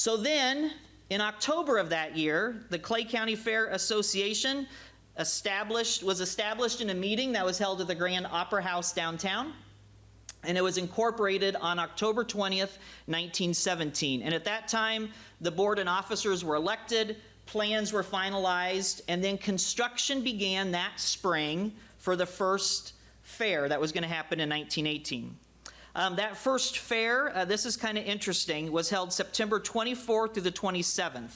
So then, in October of that year, the Clay County Fair Association was established in a meeting that was held at the Grand Opera House downtown, and it was incorporated on October 20th, 1917. And at that time, the board and officers were elected, plans were finalized, and then construction began that spring for the first fair that was going to happen in 1918. That first fair, this is kind of interesting, was held September 24th through the 27th.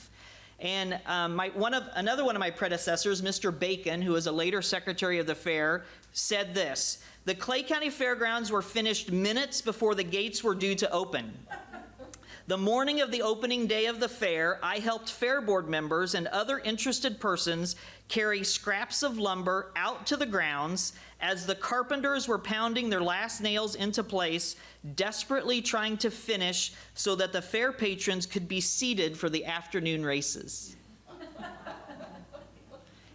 And another one of my predecessors, Mr. Bacon, who was a later secretary of the fair, said this: "The Clay County Fairgrounds were finished minutes before the gates were due to open. The morning of the opening day of the fair, I helped fair board members and other interested persons carry scraps of lumber out to the grounds as the carpenters were pounding their last nails into place, desperately trying to finish so that the fair patrons could be seated for the afternoon races."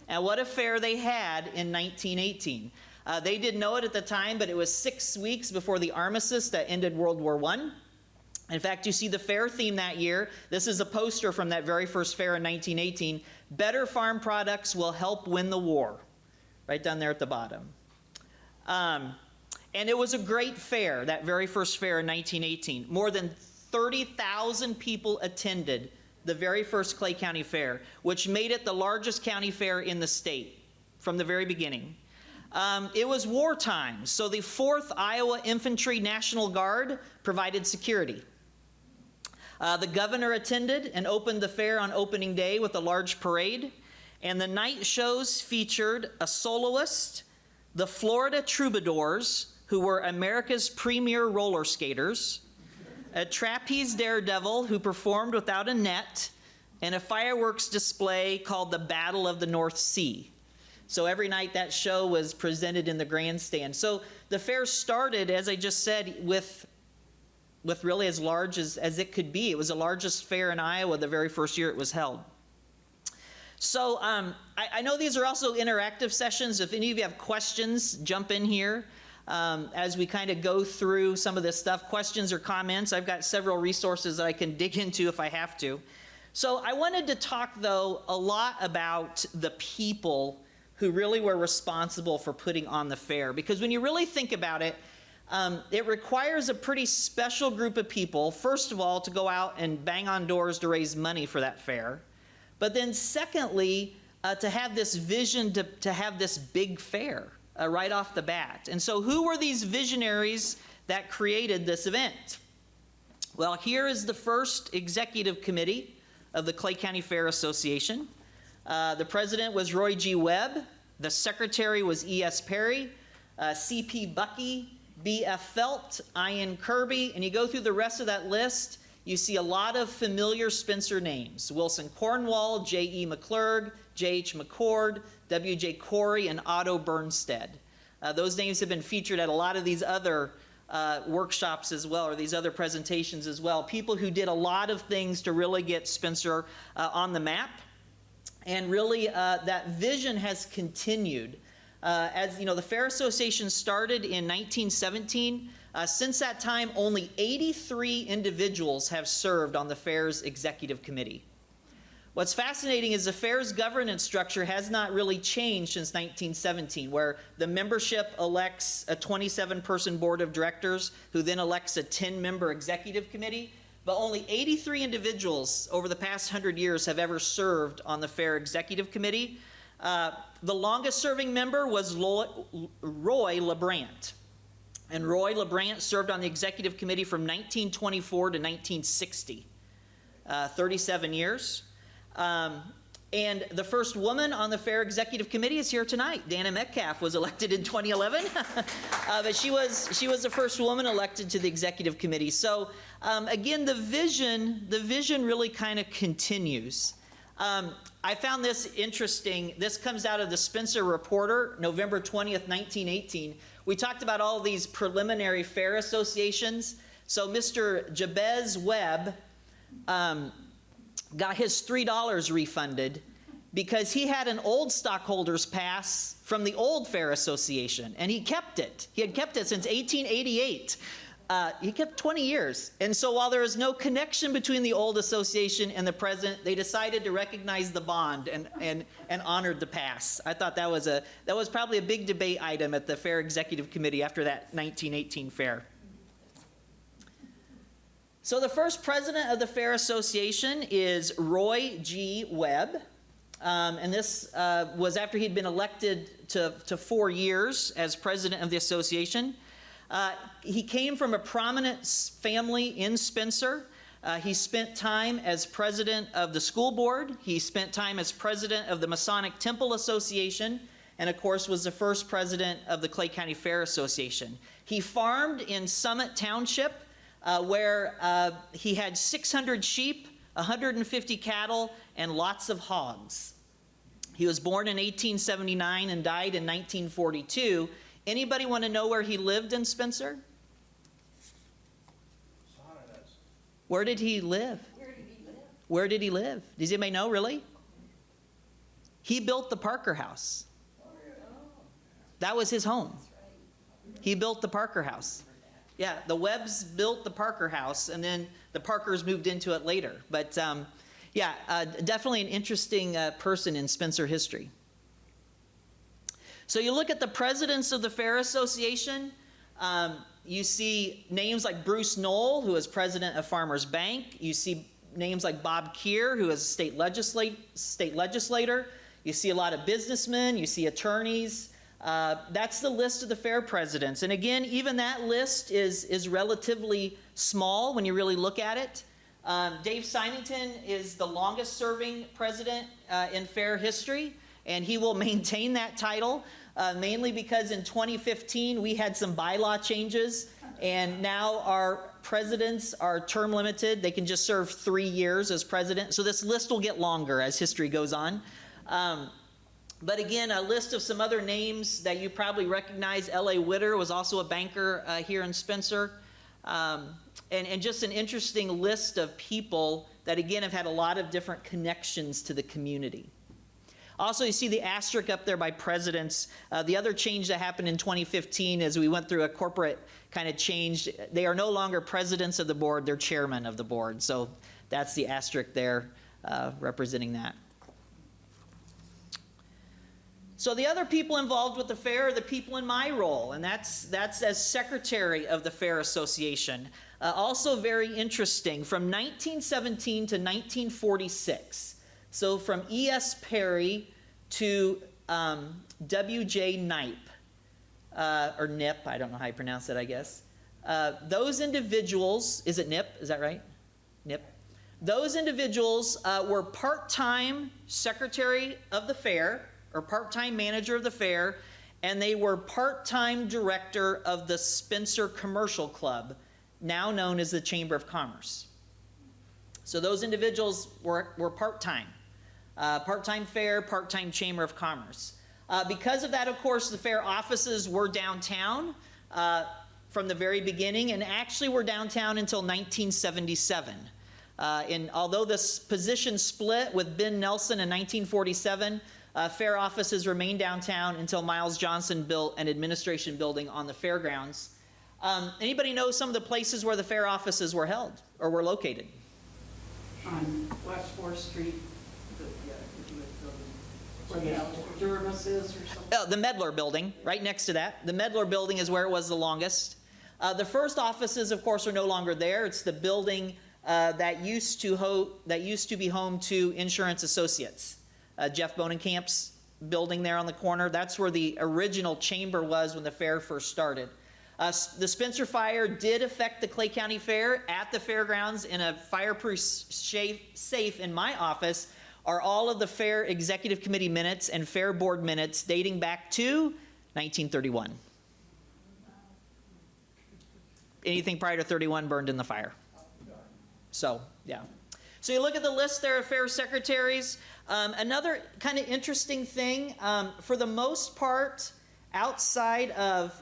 And what a fair they had in 1918. They didn't know it at the time, but it was 6 weeks before the armistice that ended World War I. In fact, you see the fair theme that year. This is a poster from that very first fair in 1918. "Better farm products will help win the war." Right down there at the bottom. And it was a great fair, that very first fair in 1918. More than 30,000 people attended the very first Clay County Fair, which made it the largest county fair in the state from the very beginning. It was wartime, so the 4th Iowa Infantry National Guard provided security. The governor attended and opened the fair on opening day with a large parade, and the night shows featured a soloist, the Florida Troubadours, who were America's premier roller skaters, a trapeze daredevil who performed without a net, and a fireworks display called the Battle of the North Sea. So every night that show was presented in the grandstand. So the fair started, as I just said, with really as large as it could be. It was the largest fair in Iowa the very first year it was held. So I know these are also interactive sessions. If any of you have questions, jump in here as we kind of go through some of this stuff. Questions or comments, I've got several resources that I can dig into if I have to. So I wanted to talk, though, a lot about the people who really were responsible for putting on the fair. Because when you really think about it, it requires a pretty special group of people, first of all, to go out and bang on doors to raise money for that fair. But then secondly, to have this vision to have this big fair right off the bat. And so who were these visionaries that created this event? Well, here is the first executive committee of the Clay County Fair Association. The president was Roy G. Webb. The secretary was E.S. Perry, C.P. Bucky, B.F. Felt, Ian Kirby, and you go through the rest of that list, you see a lot of familiar Spencer names: Wilson Cornwall, J.E. McClurg, J.H. McCord, W.J. Corey, and Otto Bernstead. Those names have been featured at a lot of these other workshops as well, or these other presentations as well. People who did a lot of things to really get Spencer on the map. And really, that vision has continued. As you know, the Fair Association started in 1917. Since that time, only 83 individuals have served on the Fair's executive committee. What's fascinating is the Fair's governance structure has not really changed since 1917, where the membership elects a 27-person board of directors, who then elects a 10-member executive committee. But only 83 individuals over the past 100 years have ever served on the Fair Executive Committee. The longest serving member was Roy LeBrant. And Roy LeBrant served on the Executive Committee from 1924 to 1960, 37 years. And the first woman on the Fair Executive Committee is here tonight. Dana Metcalf was elected in 2011, but she was the first woman elected to the Executive Committee. So again, the vision really kind of continues. I found this interesting. This comes out of the Spencer Reporter, November 20th, 1918. We talked about all these preliminary fair associations. So Mr. Jabez Webb got his $3 refunded because he had an old stockholders pass from the old Fair Association, and he kept it. He had kept it since 1888. He kept 20 years. And so while there is no connection between the old association and the present, they decided to recognize the bond and honored the past. I thought that was probably a big debate item at the Fair Executive Committee after that 1918 fair. So the first president of the Fair Association is Roy G. Webb. And this was after he'd been elected to 4 years as president of the association. He came from a prominent family in Spencer. He spent time as president of the school board. He spent time as president of the Masonic Temple Association, and of course was the first president of the Clay County Fair Association. He farmed in Summit Township, where he had 600 sheep, 150 cattle, and lots of hogs. He was born in 1879 and died in 1942. Anybody want to know where he lived in Spencer? Where did he live? Where did he live? Does anybody know, really? He built the Parker House. That was his home. He built the Parker House. Yeah, the Webbs built the Parker House, and then the Parkers moved into it later. But definitely an interesting person in Spencer history. So you look at the presidents of the Fair Association, you see names like Bruce Knoll, who is president of Farmers Bank. You see names like Bob Keir, who is a state legislator. You see a lot of businessmen. You see attorneys. That's the list of the fair presidents. And again, even that list is relatively small when you really look at it. Dave Symington is the longest serving president in fair history, and he will maintain that title. Mainly because in 2015 we had some bylaw changes, and now our presidents are term limited. They can just serve 3 years as president. So this list will get longer as history goes on. But again, a list of some other names that you probably recognize. L.A. Witter was also a banker here in Spencer. And just an interesting list of people that again have had a lot of different connections to the community. Also, you see the asterisk up there by presidents. The other change that happened in 2015 as we went through a corporate kind of change, they are no longer presidents of the board, they're chairmen of the board. So that's the asterisk there representing that. So the other people involved with the fair are the people in my role, and that's as secretary of the Fair Association. Also very interesting, from 1917 to 1946. So from E.S. Perry to W.J. Knipe, or Nip, I don't know how you pronounce it, I guess. Those individuals, is it Nip? Is that right? Nip. Those individuals were part-time secretary of the fair, or part-time manager of the fair, and they were part-time director of the Spencer Commercial Club, now known as the Chamber of Commerce. So those individuals were part-time. Part-time fair, part-time Chamber of Commerce. Because of that, of course, the fair offices were downtown from the very beginning, and actually were downtown until 1977. And although this position split with Ben Nelson in 1947, fair offices remained downtown until Miles Johnson built an administration building on the fairgrounds. Anybody know some of the places where the fair offices were held or were located? On West 4th Street, where the Durmus is or something? Oh, the Medler building, right next to that. The Medler building is where it was the longest. The first offices, of course, are no longer there. It's the building that used to be home to Insurance Associates. Jeff Bonenkamp's building there on the corner. That's where the original chamber was when the fair first started. The Spencer fire did affect the Clay County Fair at the fairgrounds. In a fireproof safe in my office are all of the fair executive committee minutes and fair board minutes dating back to 1931. Anything prior to 31 burned in the fire. So, yeah. So you look at the list there of fair secretaries. Another kind of interesting thing, for the most part, outside of,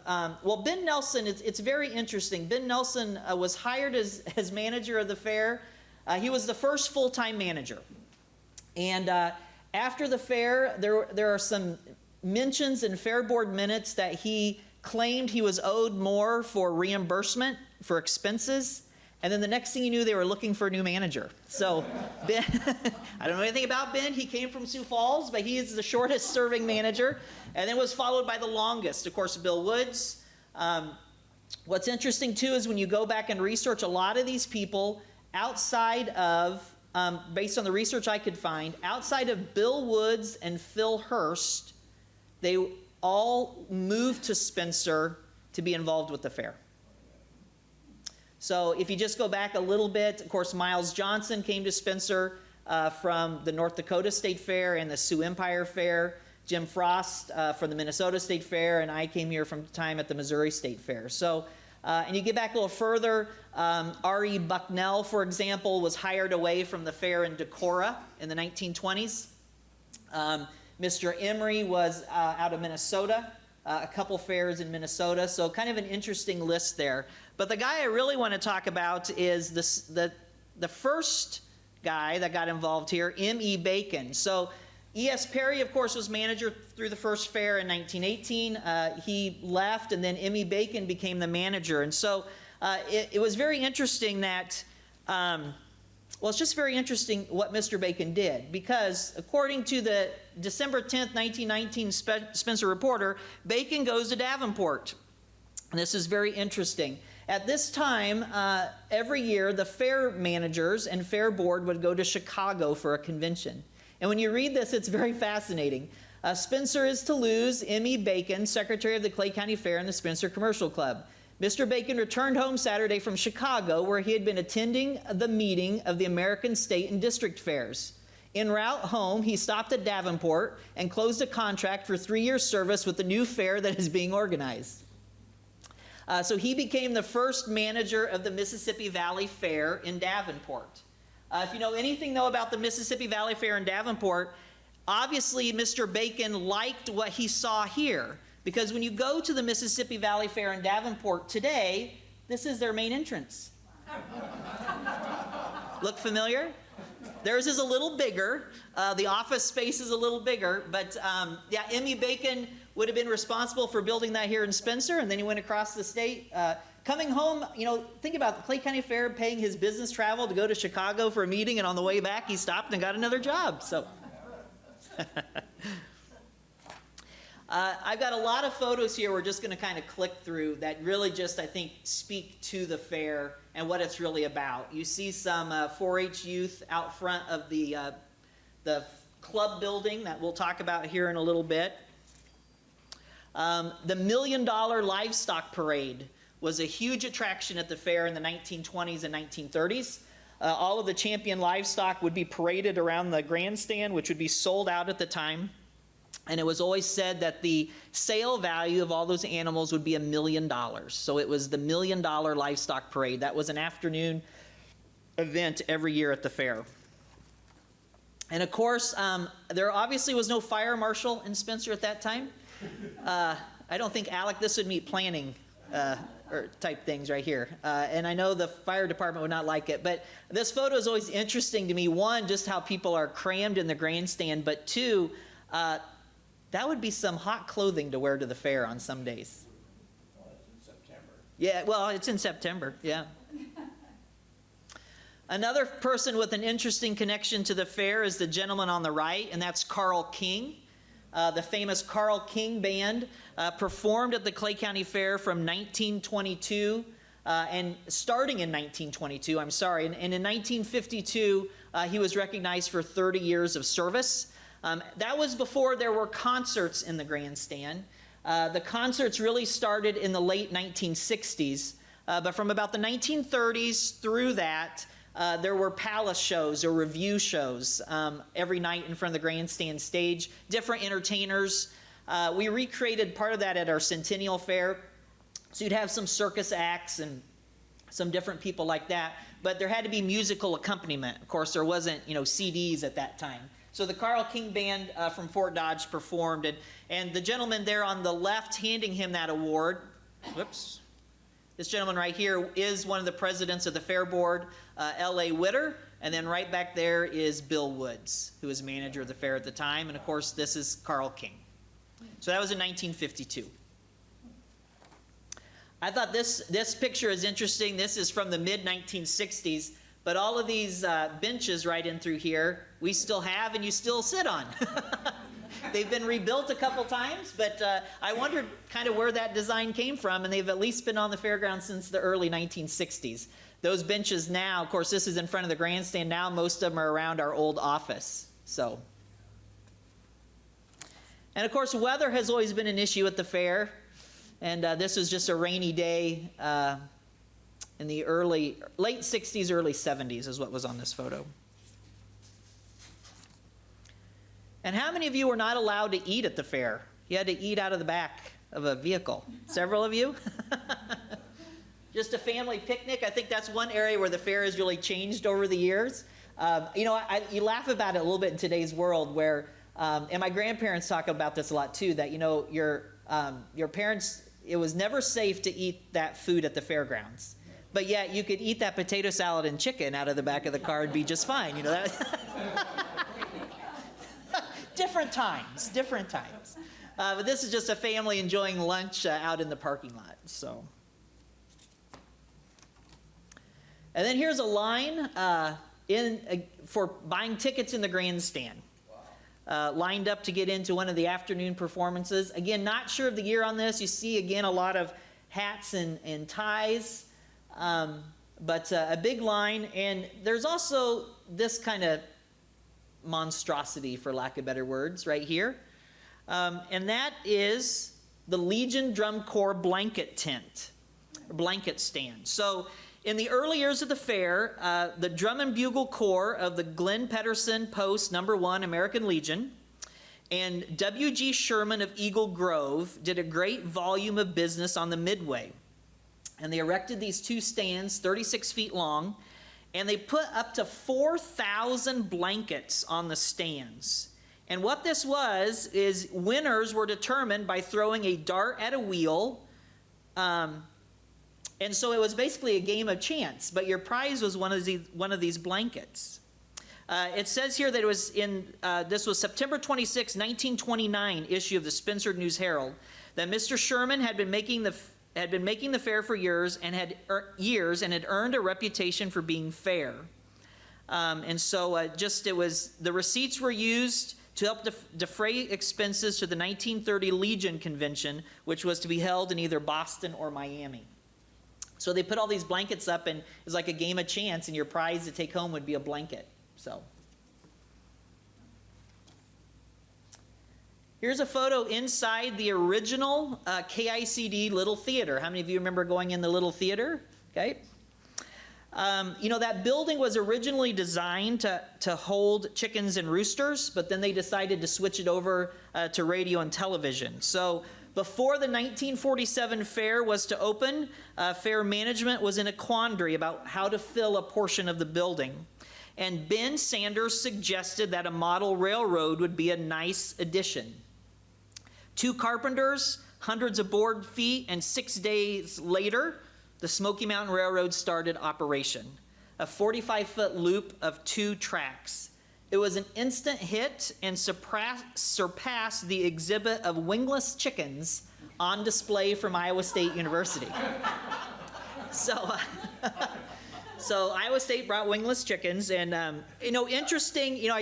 well, Ben Nelson, it's very interesting. Ben Nelson was hired as manager of the fair. He was the first full-time manager. And after the fair, there are some mentions in fair board minutes that he claimed he was owed more for reimbursement for expenses. And then the next thing you knew, they were looking for a new manager. So Ben, I don't know anything about Ben. He came from Sioux Falls, but he is the shortest serving manager, and then was followed by the longest, of course, Bill Woods. What's interesting too is when you go back and research a lot of these people outside of, based on the research I could find, outside of Bill Woods and Phil Hurst, they all moved to Spencer to be involved with the fair. So if you just go back a little bit, of course, Miles Johnson came to Spencer from the North Dakota State Fair and the Sioux Empire Fair. Jim Frost from the Minnesota State Fair, and I came here from time at the Missouri State Fair. So, and you get back a little further, R.E. Bucknell, for example, was hired away from the fair in Decorah in the 1920s. Mr. Emery was out of Minnesota, a couple fairs in Minnesota, so kind of an interesting list there. But the guy I really want to talk about is the first guy that got involved here, M.E. Bacon. So E.S. Perry, of course, was manager through the first fair in 1918. He left, and then M.E. Bacon became the manager. And so it was very interesting that, well, it's just very interesting what Mr. Bacon did, because according to the December 10th, 1919 Spencer Reporter, Bacon goes to Davenport. And this is very interesting. At this time, every year, the fair managers and fair board would go to Chicago for a convention. And when you read this, it's very fascinating. Spencer is to lose M.E. Bacon, secretary of the Clay County Fair and the Spencer Commercial Club. Mr. Bacon returned home Saturday from Chicago, where he had been attending the meeting of the American State and District Fairs. En route home, he stopped at Davenport and closed a contract for 3 years' service with the new fair that is being organized. So he became the first manager of the Mississippi Valley Fair in Davenport. If you know anything, though, about the Mississippi Valley Fair in Davenport, obviously Mr. Bacon liked what he saw here, because when you go to the Mississippi Valley Fair in Davenport today, this is their main entrance. Look familiar? Theirs is a little bigger. The office space is a little bigger, but yeah, M.E. Bacon would have been responsible for building that here in Spencer, and then he went across the state. Coming home, you know, think about the Clay County Fair paying his business travel to go to Chicago for a meeting, and on the way back, he stopped and got another job. So, I've got a lot of photos here we're just going to kind of click through that really just, I think, speak to the fair and what it's really about. You see some 4-H youth out front of the club building that we'll talk about here in a little bit. The $1 Million Livestock Parade was a huge attraction at the fair in the 1920s and 1930s. All of the champion livestock would be paraded around the grandstand, which would be sold out at the time. And it was always said that the sale value of all those animals would be $1 million. So it was the $1 Million Livestock Parade. That was an afternoon event every year at the fair. And of course, there obviously was no fire marshal in Spencer at that time. I don't think, Alec, this would meet planning or type things right here. And I know the fire department would not like it, but this photo is always interesting to me. One, just how people are crammed in the grandstand, but two, that would be some hot clothing to wear to the fair on some days. Well, it's in September. Yeah, well, it's in September, yeah. Another person with an interesting connection to the fair is the gentleman on the right, and that's Carl King. The famous Carl King Band performed at the Clay County Fair from 1922 and starting in 1922, I'm sorry. And in 1952, he was recognized for 30 years of service. That was before there were concerts in the grandstand. The concerts really started in the late 1960s, but from about the 1930s through that, there were palace shows or review shows every night in front of the grandstand stage, different entertainers. We recreated part of that at our Centennial Fair. So you'd have some circus acts and some different people like that, but there had to be musical accompaniment. Of course, there wasn't, CDs at that time. So the Carl King Band from Fort Dodge performed, and the gentleman there on the left handing him that award, whoops, this gentleman right here is one of the presidents of the Fair Board, L.A. Witter, and then right back there is Bill Woods, who was manager of the fair at the time, and of course this is Carl King. So that was in 1952. I thought this picture is interesting. This is from the mid-1960s, but all of these benches right in through here, we still have and you still sit on. They've been rebuilt a couple times, but I wondered kind of where that design came from, and they've at least been on the fairground since the early 1960s. Those benches now, of course, this is in front of the grandstand now, most of them are around our old office. So, and of course, weather has always been an issue at the fair, and this was just a rainy day in the late 60s, early 70s is what was on this photo. And how many of you were not allowed to eat at the fair? You had to eat out of the back of a vehicle. Several of you? Just a family picnic. I think that's one area where the fair has really changed over the years. You know, you laugh about it a little bit in today's world where, and my grandparents talk about this a lot too, that, you know, your parents, it was never safe to eat that food at the fairgrounds. But yet you could eat that potato salad and chicken out of the back of the car and be just fine. You know that? Different times, different times. But this is just a family enjoying lunch out in the parking lot. So, and then here's a line for buying tickets in the grandstand. Lined up to get into one of the afternoon performances. Again, not sure of the year on this. You see again a lot of hats and ties, but a big line. And there's also this kind of monstrosity, for lack of better words, right here. And that is the Legion Drum Corps blanket tent, or blanket stand. So in the early years of the fair, the Drum and Bugle Corps of the Glenn Pedersen Post No. 1 American Legion and W.G. Sherman of Eagle Grove did a great volume of business on the Midway. And they erected these two stands, 36 feet long, and they put up to 4,000 blankets on the stands. And what this was is winners were determined by throwing a dart at a wheel. And so it was basically a game of chance, but your prize was one of these blankets. It says here that it was this was September 26, 1929 issue of the Spencer News Herald, that Mr. Sherman had been making the fair for years and had earned a reputation for being fair. And so it was, the receipts were used to help defray expenses to the 1930 Legion Convention, which was to be held in either Boston or Miami. So they put all these blankets up, and it was like a game of chance, and your prize to take home would be a blanket. So here's a photo inside the original KICD Little Theater. How many of you remember going in the Little Theater? Okay. You know, that building was originally designed to hold chickens and roosters, but then they decided to switch it over to radio and television. So before the 1947 fair was to open, fair management was in a quandary about how to fill a portion of the building. And Ben Sanders suggested that a model railroad would be a nice addition. 2 carpenters, hundreds of board feet, and 6 days later, the Smoky Mountain Railroad started operation. A 45-foot loop of 2 tracks. It was an instant hit and surpassed the exhibit of wingless chickens on display from Iowa State University. So Iowa State brought wingless chickens, and you know, interesting. You know,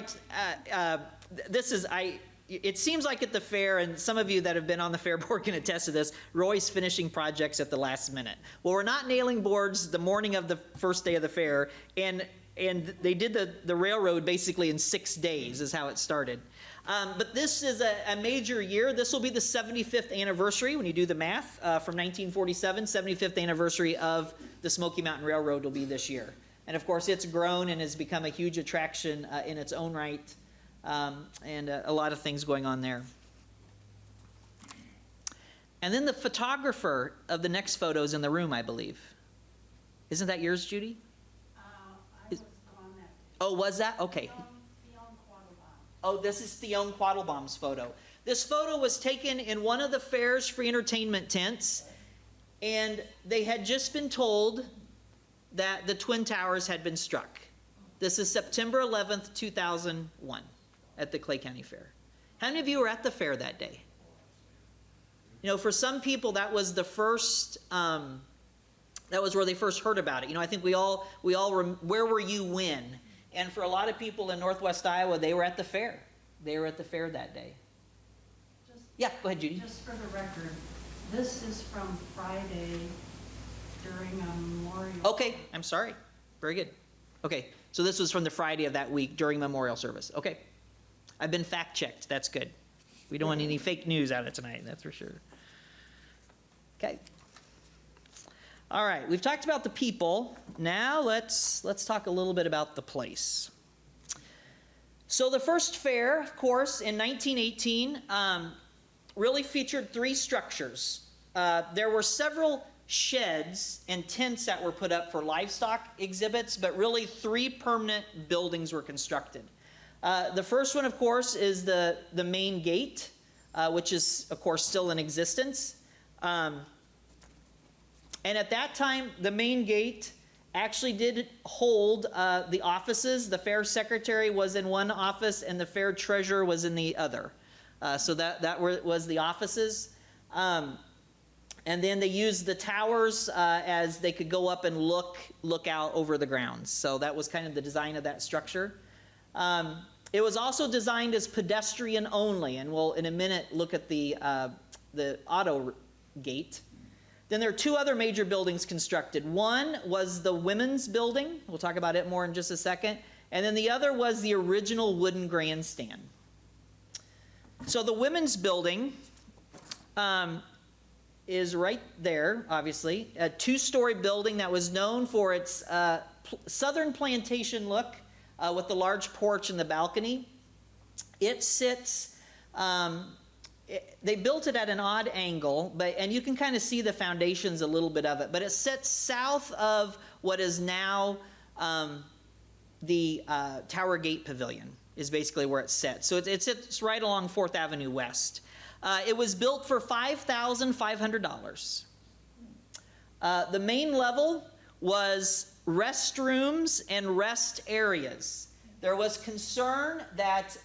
it seems like at the fair, and some of you that have been on the fair board can attest to this, Roy's finishing projects at the last minute. Well, we're not nailing boards the morning of the first day of the fair, and they did the railroad basically in 6 days is how it started. But this is a major year. This will be the 75th anniversary when you do the math from 1947. 75th anniversary of the Smoky Mountain Railroad will be this year. And of course, it's grown and has become a huge attraction in its own right. And a lot of things going on there. And then the photographer of the next photo is in the room, I believe. Isn't that yours, Judy? I was on that. Oh, was that? Okay. Oh, this is Theone Quattlebaum's photo. This photo was taken in one of the fair's free entertainment tents, and they had just been told that the Twin Towers had been struck. This is September 11th, 2001 at the Clay County Fair. How many of you were at the fair that day? You know, for some people, that was the first, that was where they first heard about it. You know, I think where were you when? And for a lot of people in Northwest Iowa, they were at the fair. They were at the fair that day. Just- Yeah, go ahead, Judy. Just for the record, this is from Friday during a memorial. Okay, I'm sorry. Very good. Okay, so this was from the Friday of that week during memorial service. Okay. I've been fact-checked. That's good. We don't want any fake news out of tonight, that's for sure. Okay. All right, we've talked about the people. Now let's talk a little bit about the place. So the first fair, of course, in 1918, really featured three structures. There were several sheds and tents that were put up for livestock exhibits, but really three permanent buildings were constructed. The first one, of course, is the main gate, which is, of course, still in existence. And at that time, the main gate actually did hold the offices. The fair secretary was in one office, and the fair treasurer was in the other. So that was the offices. And then they used the towers as they could go up and look out over the grounds. So that was kind of the design of that structure. It was also designed as pedestrian only, and we'll in a minute look at the auto gate. Then there are two other major buildings constructed. One was the women's building. We'll talk about it more in just a second. And then the other was the original wooden grandstand. So the women's building is right there, obviously. A two-story building that was known for its southern plantation look with the large porch and the balcony. It sits, they built it at an odd angle, and you can kind of see the foundations a little bit of it, but it sits south of what is now the Tower Gate Pavilion is basically where it sits. So it sits right along 4th Avenue West. It was built for $5,500. The main level was restrooms and rest areas. There was concern that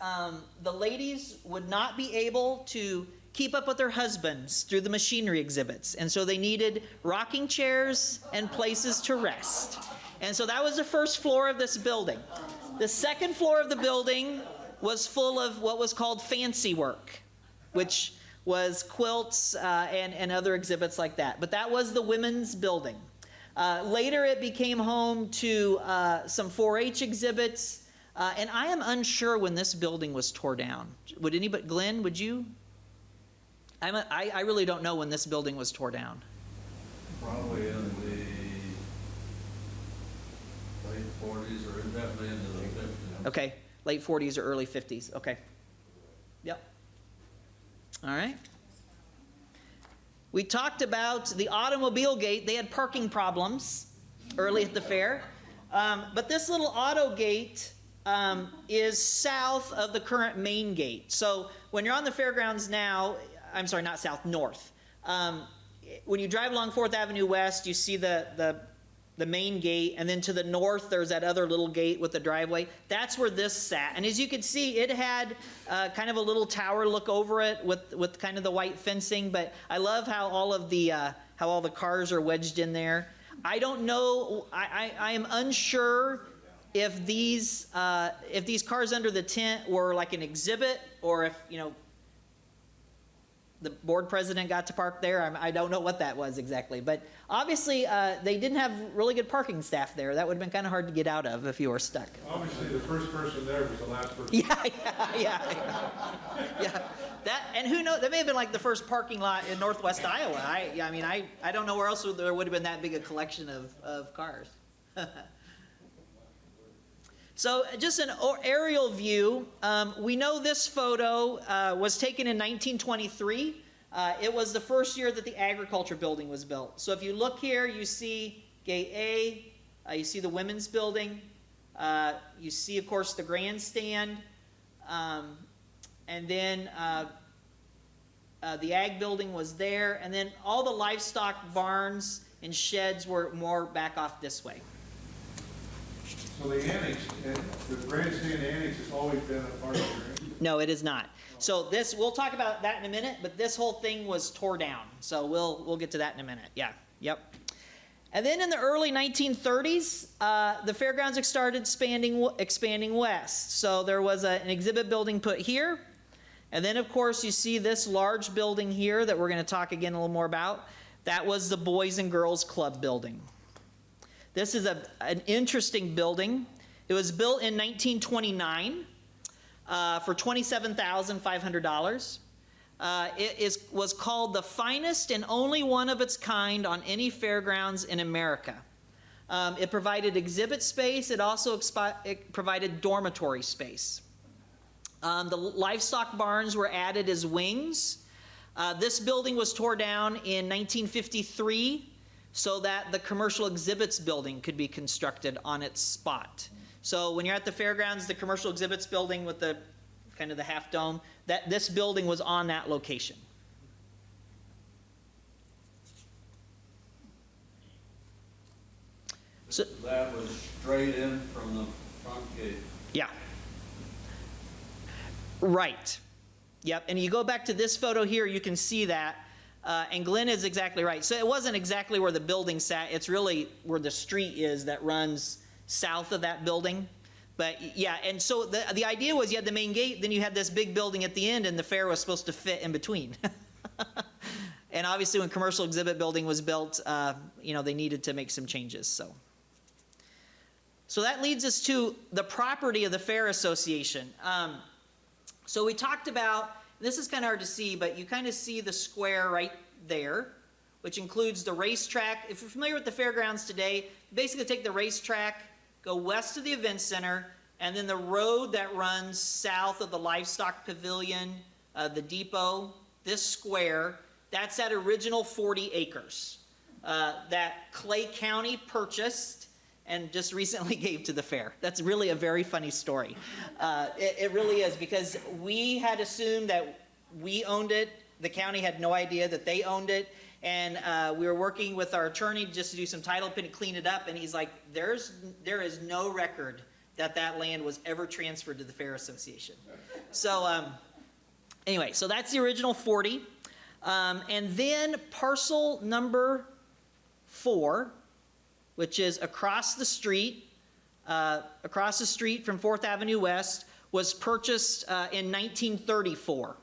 the ladies would not be able to keep up with their husbands through the machinery exhibits, and so they needed rocking chairs and places to rest. And so that was the first floor of this building. The second floor of the building was full of what was called fancy work, which was quilts and other exhibits like that. But that was the women's building. Later it became home to some 4-H exhibits, and I am unsure when this building was tore down. Would anybody, Glenn, would you? I really don't know when this building was tore down. Probably in the late 40s or definitely into the 50s. Okay, late 40s or early 50s, okay. Yep. All right. We talked about the automobile gate. They had parking problems early at the fair. But this little auto gate is south of the current main gate. So when you're on the fairgrounds now, I'm sorry, not south, north. When you drive along 4th Avenue West, you see the main gate, and then to the north, there's that other little gate with the driveway. That's where this sat. And as you can see, it had kind of a little tower look over it with kind of the white fencing, but I love how all of the, how all the cars are wedged in there. I don't know, I am unsure if these cars under the tent were like an exhibit, or if, you know, the board president got to park there. I don't know what that was exactly, but obviously they didn't have really good parking staff there. That would have been kind of hard to get out of if you were stuck. Obviously, the first person there was the last person. Yeah. That, and who knows? That may have been like the first parking lot in Northwest Iowa. I don't know where else there would have been that big a collection of cars. So just an aerial view. We know this photo was taken in 1923. It was the first year that the agriculture building was built. So if you look here, you see Gate A, you see the women's building, you see, of course, the grandstand, and then the ag building was there, and then all the livestock barns and sheds were more back off this way. So the annex, the grandstand annex has always been a part of it, right? No, it is not. So this, we'll talk about that in a minute, but this whole thing was tore down. So we'll get to that in a minute. Yeah, yep. And then in the early 1930s, the fairgrounds started expanding west. So there was an exhibit building put here. And then, of course, you see this large building here that we're going to talk again a little more about. That was the Boys and Girls Club building. This is an interesting building. It was built in 1929 for $27,500. It was called the finest and only one of its kind on any fairgrounds in America. It provided exhibit space. It also it provided dormitory space. The livestock barns were added as wings. This building was torn down in 1953 so that the commercial exhibits building could be constructed on its spot. So when you're at the fairgrounds, the commercial exhibits building with the kind of the half dome, this building was on that location. So That was straight in from the front gate. yeah. Right. Yep. And you go back to this photo here, you can see that. And Glenn is exactly right. So it wasn't exactly where the building sat. It's really where the street is that runs south of that building. But yeah, and so the idea was you had the main gate, then you had this big building at the end, and the fair was supposed to fit in between. And obviously when commercial exhibit building was built, they needed to make some changes. So that leads us to the property of the Fair Association. So we talked about, this is kind of hard to see, but you kind of see the square right there, which includes the racetrack. If you're familiar with the fairgrounds today, basically take the racetrack, go west of the event center, and then the road that runs south of the livestock pavilion, the depot, this square, that's that original 40 acres that Clay County purchased and just recently gave to the fair. That's really a very funny story. It really is, because we had assumed that we owned it. The county had no idea that they owned it. And we were working with our attorney just to do some title pin and clean it up. And he's like, there is no record that that land was ever transferred to the Fair Association. So anyway, so that's the original 40. And then parcel number 4, which is across the street from 4th Avenue West, was purchased in 1934.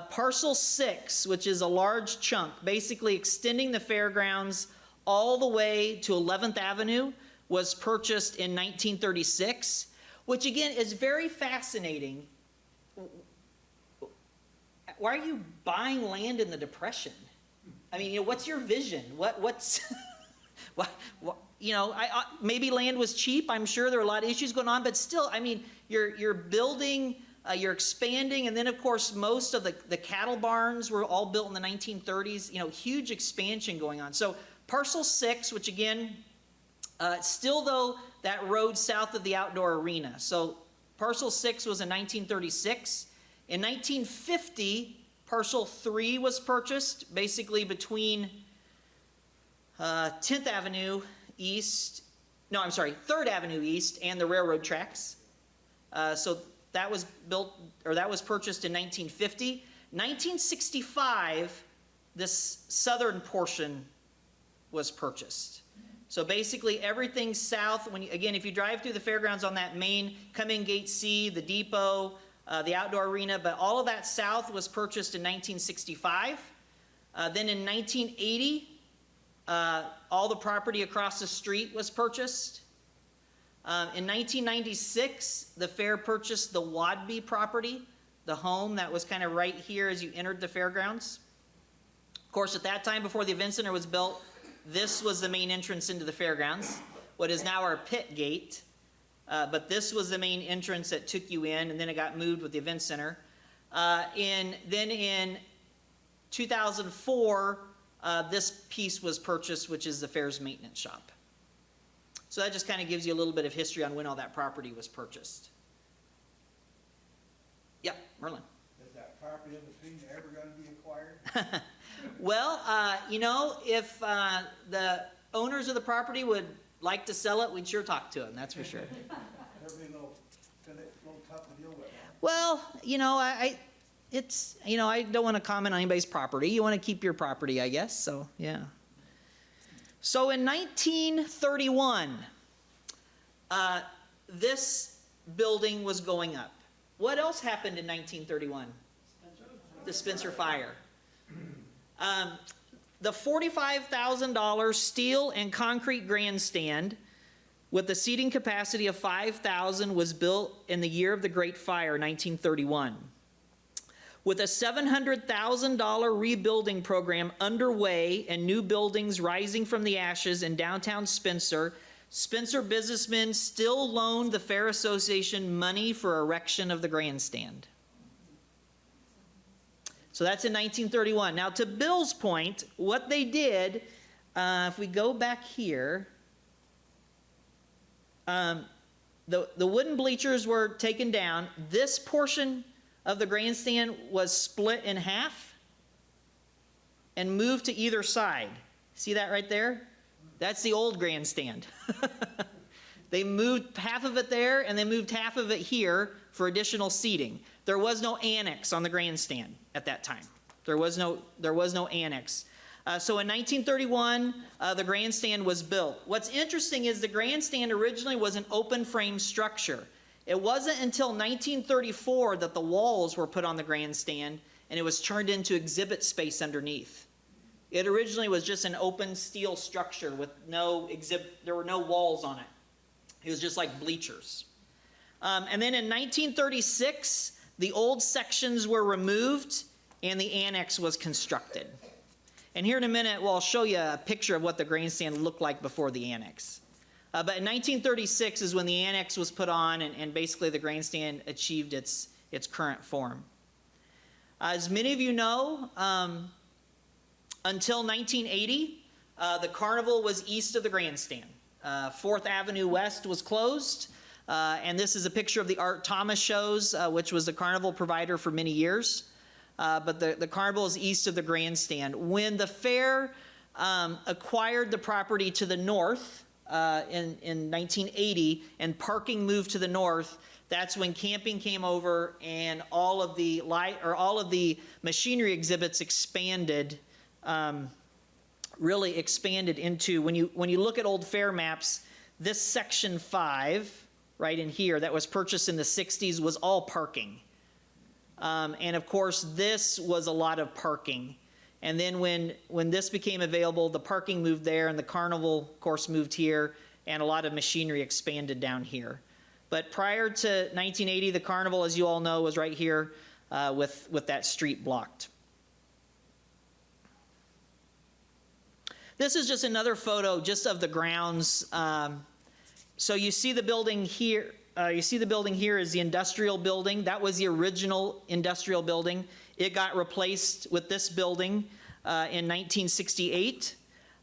Parcel 6, which is a large chunk, basically extending the fairgrounds all the way to 11th Avenue, was purchased in 1936, which again is very fascinating. Why are you buying land in the Depression? I mean, what's your vision? What's maybe land was cheap. I'm sure there were a lot of issues going on, but still, I mean, you're building. You're expanding, and then of course most of the cattle barns were all built in the 1930s. Huge expansion going on. So parcel 6, which again, still though that road south of the outdoor arena. So parcel 6 was in 1936. In 1950, parcel 3 was purchased, basically between 3rd Avenue East and the railroad tracks. So that was purchased in 1950. 1965, this southern portion was purchased. So basically everything south, if you drive through the fairgrounds on that main, come in gate C, the depot, the outdoor arena, but all of that south was purchased in 1965. Then in 1980, all the property across the street was purchased. In 1996, the fair purchased the Wadby property, the home that was kind of right here as you entered the fairgrounds. Of course, at that time, before the event center was built, this was the main entrance into the fairgrounds, what is now our pit gate. But this was the main entrance that took you in, and then it got moved with the event center. Then in 2004, this piece was purchased, which is the fair's maintenance shop. So that just kind of gives you a little bit of history on when all that property was purchased. Yep, Merlin. Is that property in between ever going to be acquired? Well, if the owners of the property would like to sell it, we'd sure talk to him, that's for sure. Everything a little tough to deal with. Well, I don't want to comment on anybody's property. You want to keep your property, I guess, so, yeah. So in 1931, this building was going up. What else happened in 1931? The Spencer Fire. The $45,000 steel and concrete grandstand with a seating capacity of 5,000 was built in the year of the Great Fire, 1931. With a $700,000 rebuilding program underway and new buildings rising from the ashes in downtown Spencer, Spencer businessmen still loaned the Fair Association money for erection of the grandstand. So that's in 1931. Now, to Bill's point, what they did, if we go back here, the wooden bleachers were taken down. This portion of the grandstand was split in half and moved to either side. See that right there? That's the old grandstand. They moved half of it there and they moved half of it here for additional seating. There was no annex on the grandstand at that time. There was no annex. So in 1931, the grandstand was built. What's interesting is the grandstand originally was an open frame structure. It wasn't until 1934 that the walls were put on the grandstand and it was turned into exhibit space underneath. It originally was just an open steel structure with there were no walls on it. It was just like bleachers. And then in 1936, the old sections were removed and the annex was constructed. And here in a minute, well, I'll show you a picture of what the grandstand looked like before the annex. But in 1936 is when the annex was put on and basically the grandstand achieved its current form. As many of you know, until 1980, the carnival was east of the grandstand. 4th Avenue West was closed, and this is a picture of the Art Thomas shows, which was the carnival provider for many years. But the carnival is east of the grandstand. When the fair acquired the property to the north in 1980 and parking moved to the north, that's when camping came over and all of the machinery exhibits expanded. Really expanded into, when you look at old fair maps, this section 5 right in here that was purchased in the 60s was all parking. And of course this was a lot of parking. And then when this became available, the parking moved there and the carnival of course moved here and a lot of machinery expanded down here. But prior to 1980, the carnival, as you all know, was right here with that street blocked. This is just another photo just of the grounds. So you see the building here. You see the building here is the industrial building. That was the original industrial building. It got replaced with this building in 1968.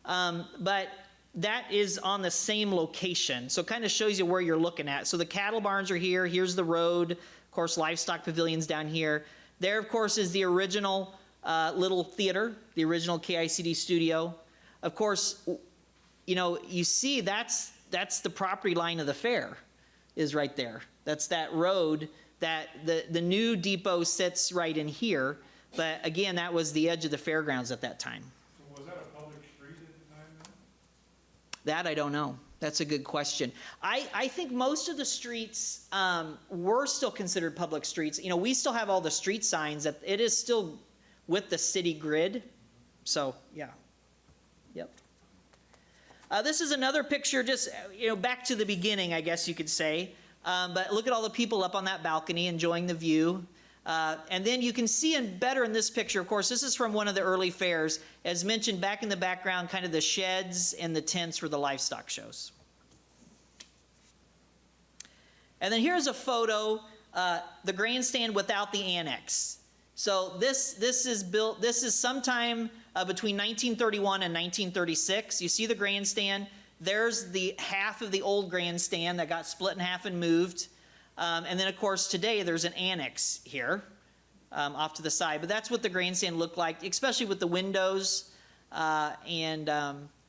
But that is on the same location. So it kind of shows you where you're looking at. So the cattle barns are here. Here's the road. Of course, livestock pavilion's down here. There, of course, is the original little theater, the original KICD studio. Of course, you see that's the property line of the fair is right there. That's that road that the new depot sits right in here. But again, that was the edge of the fairgrounds at that time. So was that a public street at the time then? That I don't know. That's a good question. I think most of the streets were still considered public streets. We still have all the street signs that it is still with the city grid. So, yeah. Yep. This is another picture, just back to the beginning, I guess you could say. But look at all the people up on that balcony enjoying the view. And then you can see better in this picture, of course, this is from one of the early fairs. As mentioned, back in the background, kind of the sheds and the tents for the livestock shows. And then here's a photo, the grandstand without the annex. So this is sometime between 1931 and 1936. You see the grandstand. There's the half of the old grandstand that got split in half and moved. And then, of course, today there's an annex here off to the side. But that's what the grandstand looked like, especially with the windows and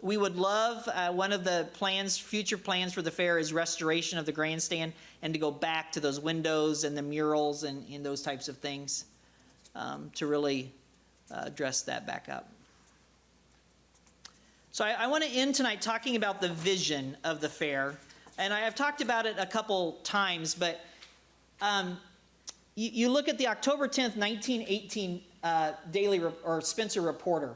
We would love, one of the plans, future plans for the fair is restoration of the grandstand and to go back to those windows and the murals and those types of things to really dress that back up. So I want to end tonight talking about the vision of the fair. And I've talked about it a couple times, but you look at the October 10th, 1918 Daily or Spencer Reporter.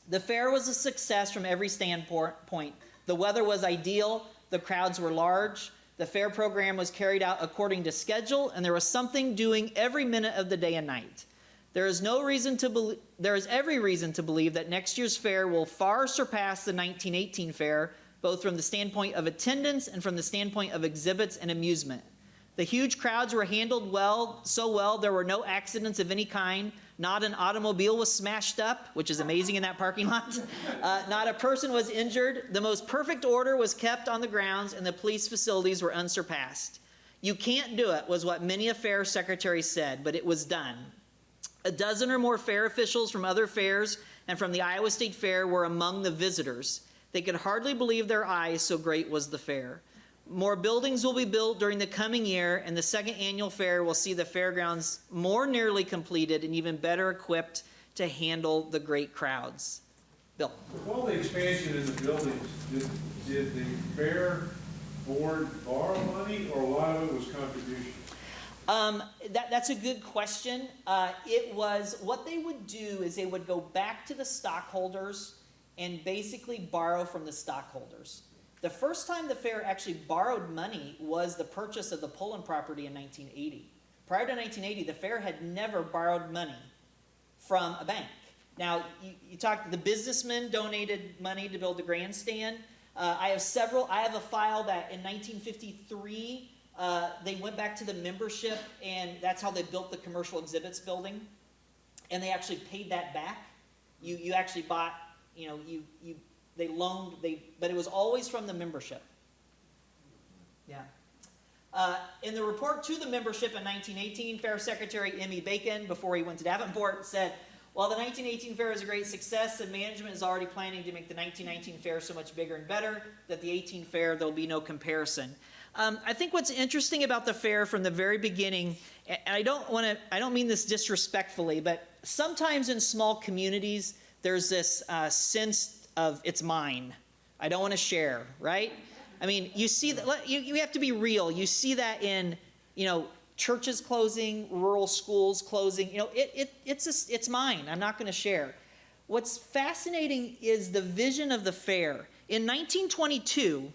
The fair was a success from every standpoint. The weather was ideal, the crowds were large, the fair program was carried out according to schedule, and there was something doing every minute of the day and night. There is every reason to believe that next year's fair will far surpass the 1918 fair, both from the standpoint of attendance and from the standpoint of exhibits and amusement. The huge crowds were handled so well there were no accidents of any kind. Not an automobile was smashed up, which is amazing in that parking lot. Not a person was injured. The most perfect order was kept on the grounds, and the police facilities were unsurpassed. You can't do it, was what many a fair secretary said, but it was done. A dozen or more fair officials from other fairs and from the Iowa State Fair were among the visitors. They could hardly believe their eyes, so great was the fair. More buildings will be built during the coming year, and the second annual fair will see the fairgrounds more nearly completed and even better equipped to handle the great crowds. Bill. With all the expansion in the buildings, did the fair board borrow money, or a lot of it was contributions? That's a good question. It was, what they would do is they would go back to the stockholders and basically borrow from the stockholders. The first time the fair actually borrowed money was the purchase of the Pullen property in 1980. Prior to 1980, the fair had never borrowed money from a bank. Now, you talked, the businessmen donated money to build the grandstand. I have a file that in 1953, they went back to the membership, and that's how they built the commercial exhibits building. And they actually paid that back. You actually bought, they loaned, but it was always from the membership. Yeah. In the report to the membership in 1918, Fair Secretary M.E. Bacon, before he went to Davenport, said, while the 1918 fair is a great success, the management is already planning to make the 1919 fair so much bigger and better that the 18 fair, there'll be no comparison. I think what's interesting about the fair from the very beginning, and I don't mean this disrespectfully, but sometimes in small communities, there's this sense of it's mine. I don't want to share, right? I mean, you see that, you have to be real. You see that in, churches closing, rural schools closing. It's mine. I'm not going to share. What's fascinating is the vision of the fair. In 1922,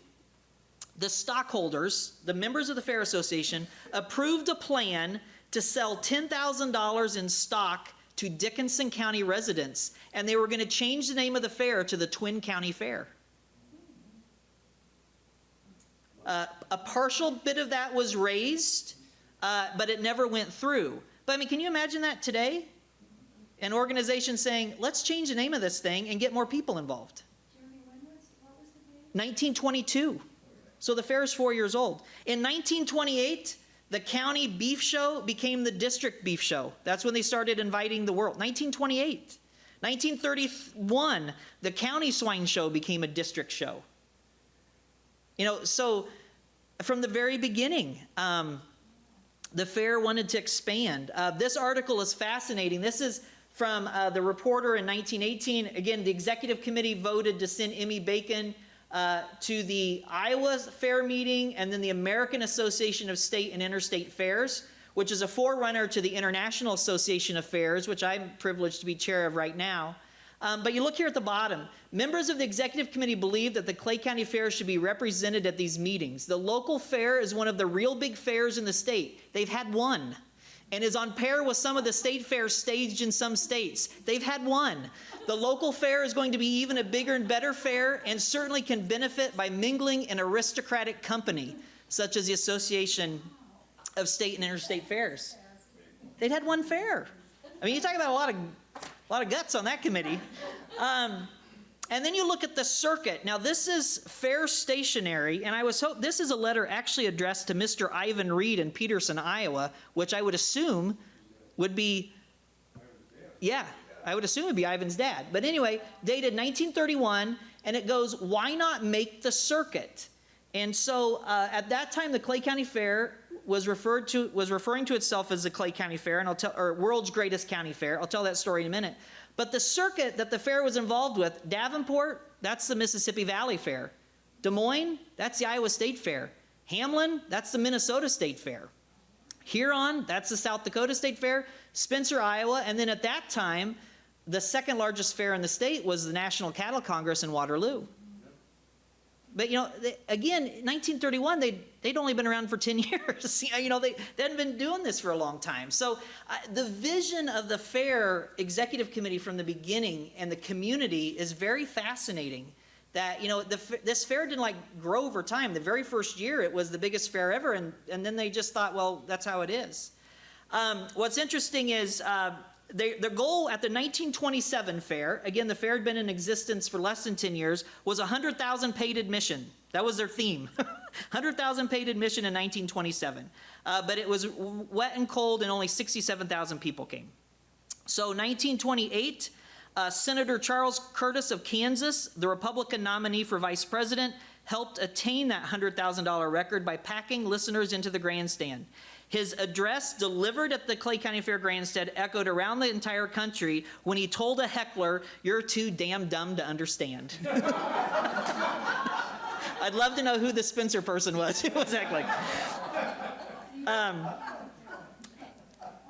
the stockholders, the members of the Fair Association, approved a plan to sell $10,000 in stock to Dickinson County residents, and they were going to change the name of the fair to the Twin County Fair. A partial bit of that was raised, but it never went through. But I mean, can you imagine that today? An organization saying, let's change the name of this thing and get more people involved. Jeremy, what was the date? 1922. So the fair is 4 years old. In 1928, the county beef show became the district beef show. That's when they started inviting the world. 1928. 1931, the county swine show became a district show. So from the very beginning, the fair wanted to expand. This article is fascinating. This is from the Reporter in 1918. Again, the executive committee voted to send M.E. Bacon to the Iowa Fair meeting, and then the American Association of State and Interstate Fairs, which is a forerunner to the International Association of Fairs, which I'm privileged to be chair of right now. But you look here at the bottom. Members of the executive committee believe that the Clay County Fair should be represented at these meetings. The local fair is one of the real big fairs in the state. They've had one, and is on par with some of the state fairs staged in some states. They've had one. The local fair is going to be even a bigger and better fair, and certainly can benefit by mingling an aristocratic company, such as the Association of State and Interstate Fairs. They'd had one fair. I mean, you talk about a lot of guts on that committee. And then you look at the circuit. Now, this is fair stationery, and this is a letter actually addressed to Mr. Ivan Reed in Peterson, Iowa, which I would assume would be, I would assume it would be Ivan's dad. But anyway, dated 1931, and it goes, why not make the circuit? And so at that time, the Clay County Fair was referring to itself as the Clay County Fair, and or world's greatest county fair. I'll tell that story in a minute. But the circuit that the fair was involved with, Davenport, that's the Mississippi Valley Fair. Des Moines, that's the Iowa State Fair. Hamlin, that's the Minnesota State Fair. Huron, that's the South Dakota State Fair. Spencer, Iowa, and then at that time, the second largest fair in the state was the National Cattle Congress in Waterloo. But, you know, again, 1931, they'd only been around for 10 years. You know, they hadn't been doing this for a long time. So the vision of the fair executive committee from the beginning and the community is very fascinating. That, you know, this fair didn't like grow over time. The very first year, it was the biggest fair ever, and then they just thought, well, that's how it is. What's interesting is their goal at the 1927 fair, again, the fair had been in existence for less than 10 years, was 100,000 paid admission. That was their theme. 100,000 paid admission in 1927. But it was wet and cold, and only 67,000 people came. So 1928, Senator Charles Curtis of Kansas, the Republican nominee for vice president, helped attain that $100,000 record by packing listeners into the grandstand. His address delivered at the Clay County Fair grandstand echoed around the entire country when he told a heckler, "You're too damn dumb to understand." I'd love to know who the Spencer person was. It was heckling.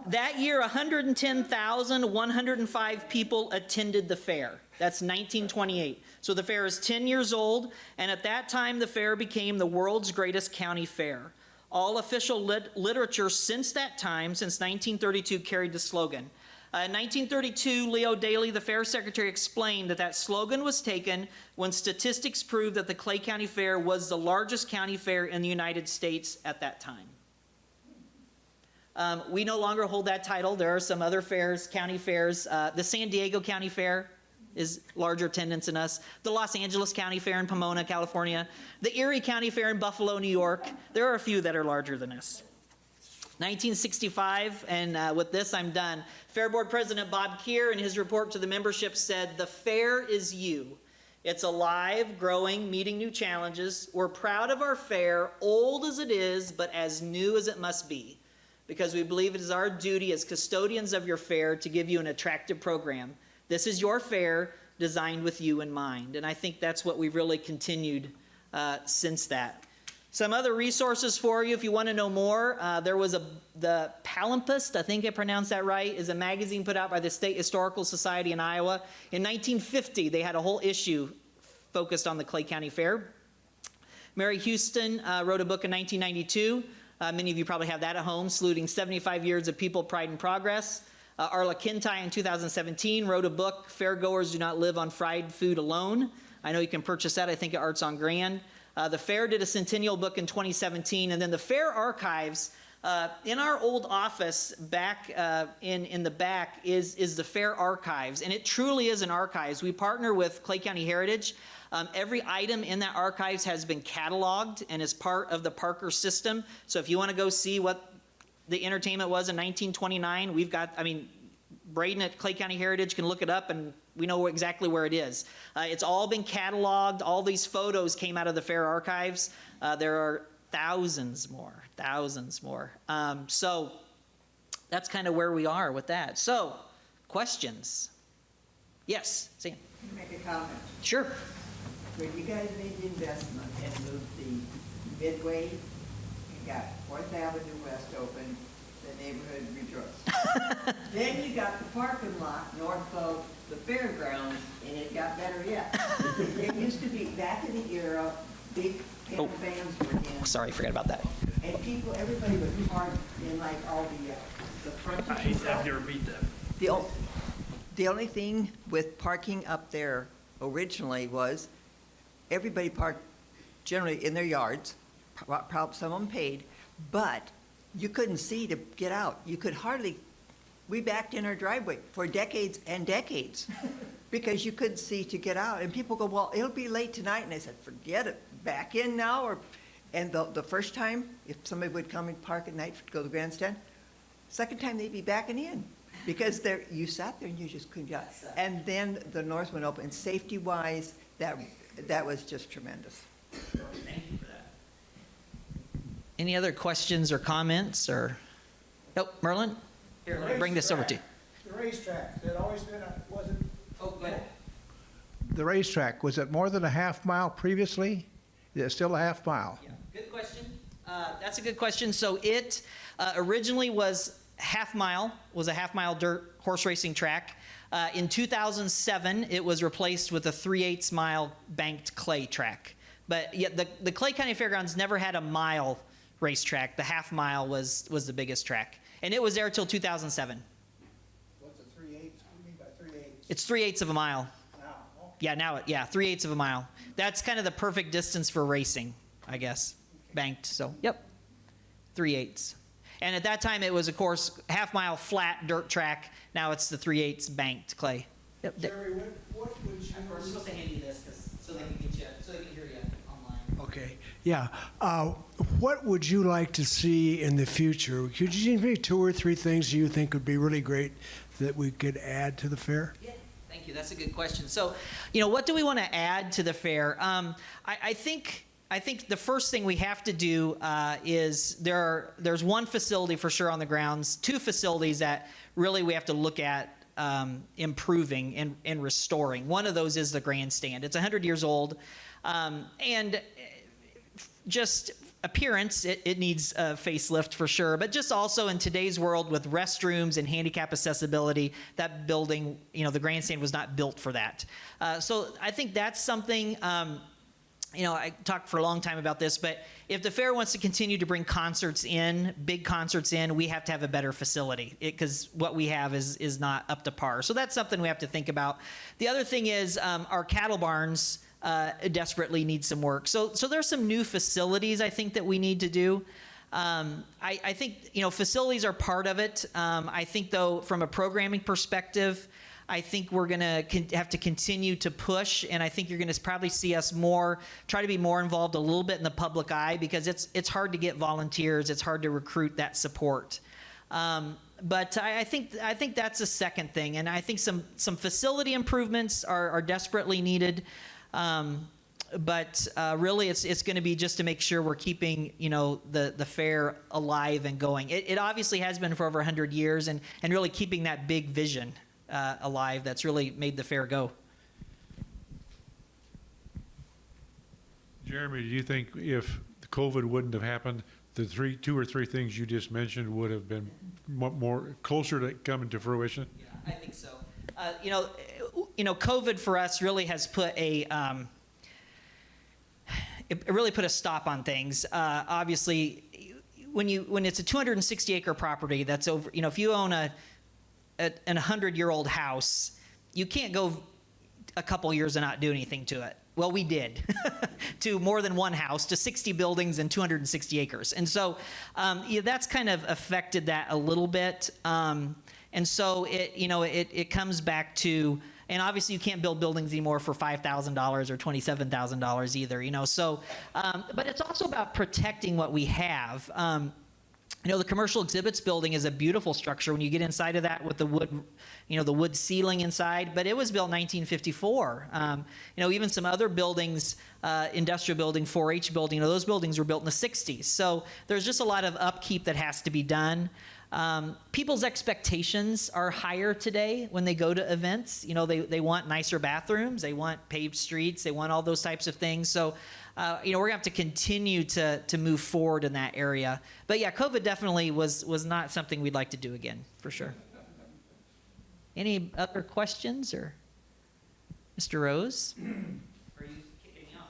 That year, 110,105 people attended the fair. That's 1928. So the fair is 10 years old, and at that time, the fair became the world's greatest county fair. All official literature since that time, since 1932, carried the slogan. In 1932, Leo Daly, the fair secretary, explained that that slogan was taken when statistics proved that the Clay County Fair was the largest county fair in the United States at that time. We no longer hold that title. There are some other fairs, county fairs. The San Diego County Fair is larger attendance than us. The Los Angeles County Fair in Pomona, California. The Erie County Fair in Buffalo, New York. There are a few that are larger than us. 1965, and with this I'm done. Fair Board President Bob Keir, in his report to the membership, said, "The fair is you. It's alive, growing, meeting new challenges. We're proud of our fair, old as it is, but as new as it must be, because we believe it is our duty as custodians of your fair to give you an attractive program. This is your fair, designed with you in mind." And I think that's what we've really continued since that. Some other resources for you if you want to know more. There was the Palimpsest, I think I pronounced that right, is a magazine put out by the State Historical Society in Iowa. In 1950, they had a whole issue focused on the Clay County Fair. Mary Houston wrote a book in 1992. Many of you probably have that at home, saluting 75 years of people, pride, and progress. Arla Kintai in 2017 wrote a book, "Fairgoers Do Not Live on Fried Food Alone." I know you can purchase that, I think, at Arts on Grand. The Fair did a centennial book in 2017, and then the Fair Archives, in our old office back in the back is the Fair Archives, and it truly is an archives. We partner with Clay County Heritage. Every item in that archives has been cataloged and is part of the Parker system. So if you want to go see what the entertainment was in 1929, we've got, I mean, Braden at Clay County Heritage can look it up, and we know exactly where it is. It's all been cataloged. All these photos came out of the Fair Archives. There are thousands more. So that's kind of where we are with that. So, questions? Yes, Sam? Make a comment. Sure. When you guys made the investment and moved the Midway and got 4th Avenue West open, the neighborhood rejoiced. Then you got the parking lot north of the fairgrounds, and it got better yet. It used to be back in the era, big vans were in. Sorry, I forgot about that. And people, everybody would park in like all the frontage and stuff. repeat that. The only thing with parking up there originally was everybody parked generally in their yards, probably some of them paid, but you couldn't see to get out. You could hardly, we backed in our driveway for decades and decades because you couldn't see to get out. And people go, "Well, it'll be late tonight." And I said, "Forget it, back in now." And the first time, if somebody would come and park at night to go to the grandstand, second time they'd be backing in because you sat there and you just couldn't get out. And then the north went open, and safety-wise, that that was just tremendous. Thank you for that. Any other questions or comments, or? Oh, Merlin? Here, let me bring this over to you. The racetrack, it always been, wasn't, Oh, go ahead. the racetrack, was it more than a half mile previously? Is it still a half mile? Yeah, good question. That's a good question. So it originally was a half mile dirt horse racing track. In 2007, it was replaced with a 3/8 mile banked clay track. But yet the Clay County Fairgrounds never had a mile racetrack. The half mile was the biggest track. And it was there till 2007. What's a 3/8? What do you mean by 3/8? It's 3/8 of a mile. Now, Yeah, 3/8 of a mile. That's kind of the perfect distance for racing, I guess. Banked, so, yep. 3/8. And at that time, it was, of course, half mile flat dirt track. Now it's the 3/8 banked clay. Yep. Jerry, what would you? We're supposed to hand you this so they can hear you online. Okay, yeah. What would you like to see in the future? Could you give me 2 or 3 things you think would be really great that we could add to the fair? Yeah, thank you. That's a good question. So, what do we want to add to the fair? I think the first thing we have to do is there's one facility for sure on the grounds, 2 facilities that really we have to look at improving and restoring. One of those is the grandstand. It's 100 years old, and just appearance, it needs a facelift for sure, but just also in today's world with restrooms and handicap accessibility, that building, the grandstand was not built for that. So I think that's something, I talked for a long time about this, but if the fair wants to continue to bring big concerts in, we have to have a better facility because what we have is not up to par. So that's something we have to think about. The other thing is our cattle barns desperately need some work. So there's some new facilities I think that we need to do. I think, facilities are part of it. I think, though, from a programming perspective, I think we're going to have to continue to push, and I think you're going to probably see us try to be more involved a little bit in the public eye because it's hard to get volunteers. It's hard to recruit that support. But I think that's a second thing, and I think some facility improvements are desperately needed. But really, it's going to be just to make sure we're keeping, the fair alive and going. It obviously has been for over 100 years, and really keeping that big vision alive that's really made the fair go. Jeremy, do you think if COVID wouldn't have happened, the 2 or 3 things you just mentioned would have been more closer to coming to fruition? Yeah, I think so. COVID for us really has put it really put a stop on things. Obviously, when it's a 260 acre property that's over, if you own an 100-year-old house, you can't go a couple years and not do anything to it. Well, we did to more than one house, to 60 buildings and 260 acres. And so that's kind of affected that a little bit. And so it comes back to, and obviously you can't build buildings anymore for $5,000 or $27,000 either, so, but it's also about protecting what we have. The commercial exhibits building is a beautiful structure when you get inside of that with the wood, the wood ceiling inside, but it was built in 1954. Even some other buildings, industrial building, 4-H building, those buildings were built in the 60s. So there's just a lot of upkeep that has to be done. People's expectations are higher today when they go to events. They want nicer bathrooms, they want paved streets, they want all those types of things. So, we're gonna have to continue to move forward in that area. But yeah, COVID definitely was not something we'd like to do again, for sure. Any other questions, or Mr. Rose? Are you kicking me off?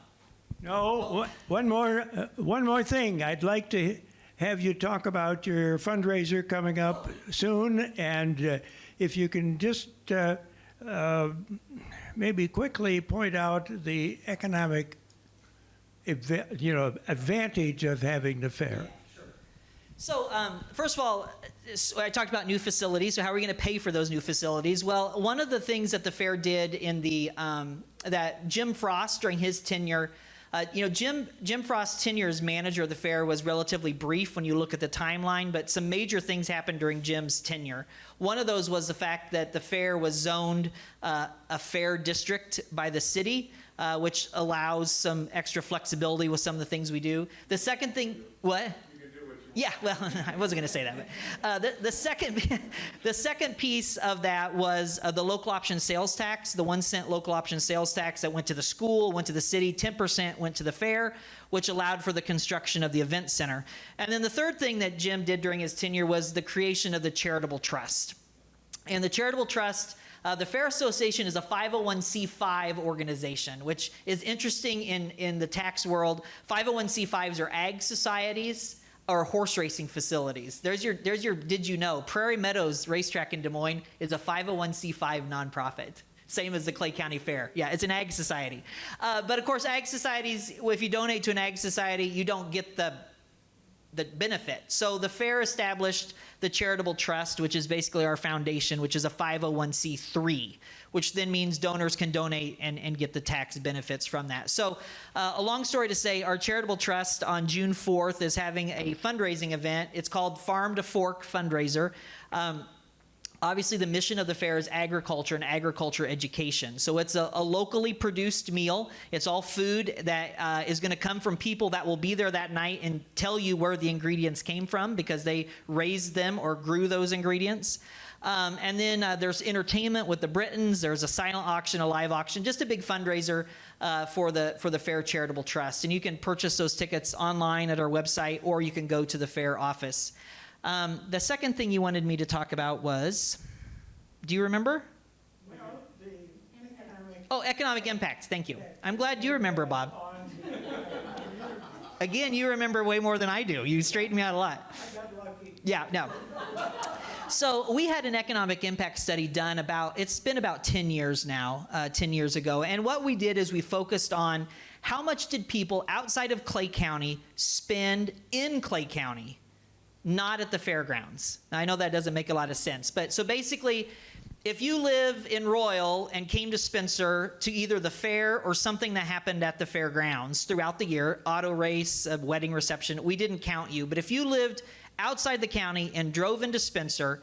No, one more thing. I'd like to have you talk about your fundraiser coming up soon, and if you can just maybe quickly point out the economic advantage of having the fair. Sure. So first of all, I talked about new facilities. So how are we going to pay for those new facilities? Well, one of the things that the fair did in that Jim Frost during his tenure, Jim Frost's tenure as manager of the fair was relatively brief when you look at the timeline, but some major things happened during Jim's tenure. One of those was the fact that the fair was zoned a fair district by the city. which allows some extra flexibility with some of the things we do. The second thing, what? Yeah, well, I wasn't going to say that. But the second piece of that was the local option sales tax, the 1 cent local option sales tax that went to the school, went to the city, 10% went to the fair, which allowed for the construction of the event center. And then the third thing that Jim did during his tenure was the creation of the charitable trust. And the charitable trust, the Fair Association is a 501c5 organization, which is interesting in the tax world. 501c5s are ag societies or horse racing facilities. There's your did you know, Prairie Meadows Racetrack in Des Moines is a 501c5 nonprofit. Same as the Clay County Fair. Yeah, it's an ag society. But of course, ag societies, if you donate to an ag society, you don't get the benefit. So the fair established the charitable trust, which is basically our foundation, which is a 501c3, which then means donors can donate and get the tax benefits from that. So a long story to say, our charitable trust on June 4th is having a fundraising event. It's called Farm to Fork Fundraiser. Obviously, the mission of the fair is agriculture and agriculture education. So it's a locally produced meal. It's all food that is going to come from people that will be there that night and tell you where the ingredients came from because they raised them or grew those ingredients. And then there's entertainment with the Britons. There's a silent auction, a live auction, just a big fundraiser for the Fair Charitable Trust. And you can purchase those tickets online at our website, or you can go to the fair office. The second thing you wanted me to talk about was, do you remember? Oh, economic impact. Thank you. I'm glad you remember, Bob. Again, you remember way more than I do. You straightened me out a lot. Yeah, no. So we had an economic impact study done it's been about 10 years now, 10 years ago. And what we did is we focused on how much did people outside of Clay County spend in Clay County, not at the fairgrounds. Now, I know that doesn't make a lot of sense, but so basically, if you live in Royal and came to Spencer to either the fair or something that happened at the fairgrounds throughout the year, auto race, a wedding reception, we didn't count you. But if you lived outside the county and drove into Spencer,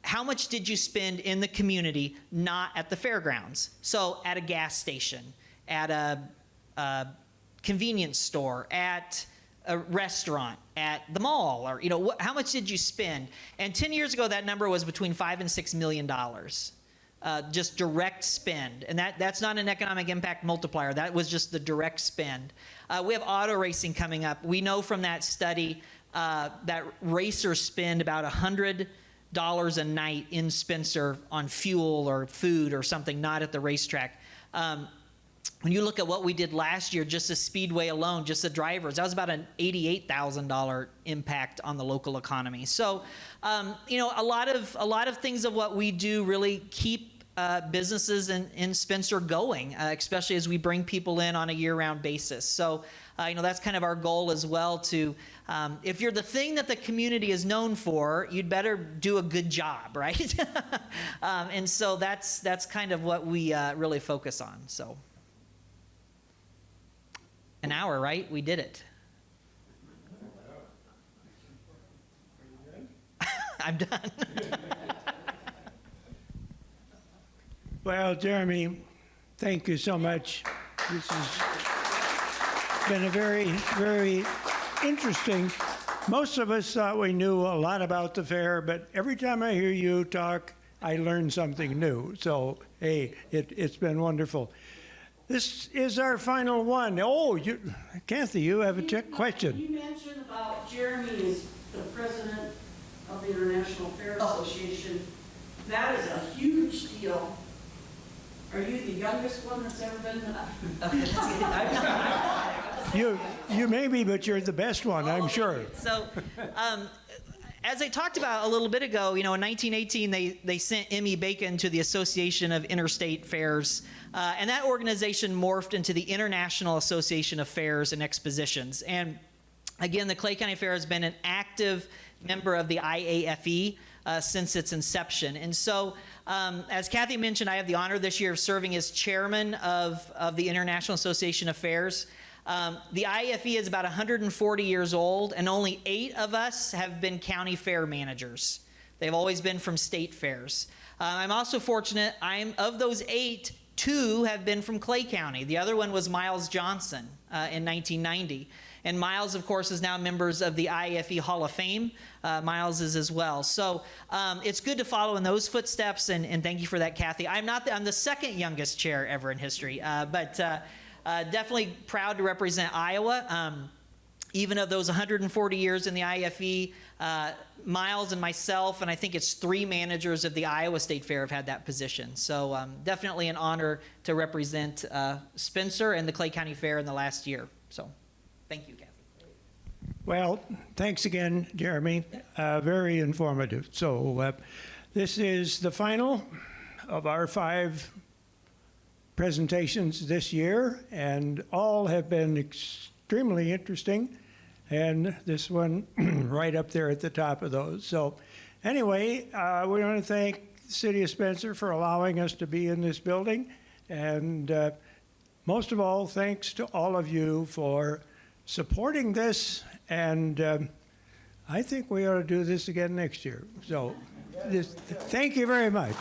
how much did you spend in the community, not at the fairgrounds? So at a gas station, at a convenience store, at a restaurant, at the mall, or how much did you spend? And 10 years ago, that number was between $5 and $6 million, just direct spend. And that's not an economic impact multiplier. That was just the direct spend. We have auto racing coming up. We know from that study that racers spend about $100 a night in Spencer on fuel or food or something, not at the racetrack. When you look at what we did last year, just the speedway alone, just the drivers, that was about an $88,000 impact on the local economy. So, a lot of things of what we do really keep businesses in Spencer going, especially as we bring people in on a year-round basis. So, that's kind of our goal as well to, if you're the thing that the community is known for, you'd better do a good job, right? And so that's kind of what we really focus on, so. An hour, right? We did it. I'm done. Well, Jeremy, thank you so much. This has been a very, very interesting. Most of us thought we knew a lot about the fair, but every time I hear you talk, I learn something new. So, hey, it's been wonderful. This is our final one. Oh, Kathy, you have a question. You mentioned about Jeremy is the president of the International Fair Association. That is a huge deal. Are you the youngest one that's ever been? You may be, but you're the best one, I'm sure. So, as I talked about a little bit ago, in 1918, they sent Emmy Bacon to the Association of Interstate Fairs, and that organization morphed into the International Association of Fairs and Expositions. And again, the Clay County Fair has been an active member of the IAFE since its inception. And so, as Kathy mentioned, I have the honor this year of serving as chairman of the International Association of Fairs. The IFE is about 140 years old, and only 8 of us have been county fair managers. They've always been from state fairs. I'm also fortunate, of those 8, 2 have been from Clay County. The other one was Miles Johnson in 1990. And Miles, of course, is now members of the IFE Hall of Fame. Miles is as well. So it's good to follow in those footsteps, and thank you for that, Kathy. I'm the second youngest chair ever in history, but definitely proud to represent Iowa. Even of those 140 years in the IFE, Miles and myself, and I think it's 3 managers of the Iowa State Fair have had that position. So definitely an honor to represent Spencer and the Clay County Fair in the last year. So thank you, Kathy. Well, thanks again, Jeremy. Very informative. So this is the final of our 5 presentations this year, and all have been extremely interesting, and this one right up there at the top of those. So anyway, we want to thank the City of Spencer for allowing us to be in this building, and most of all, thanks to all of you for supporting this, and I think we ought to do this again next year. So thank you very much.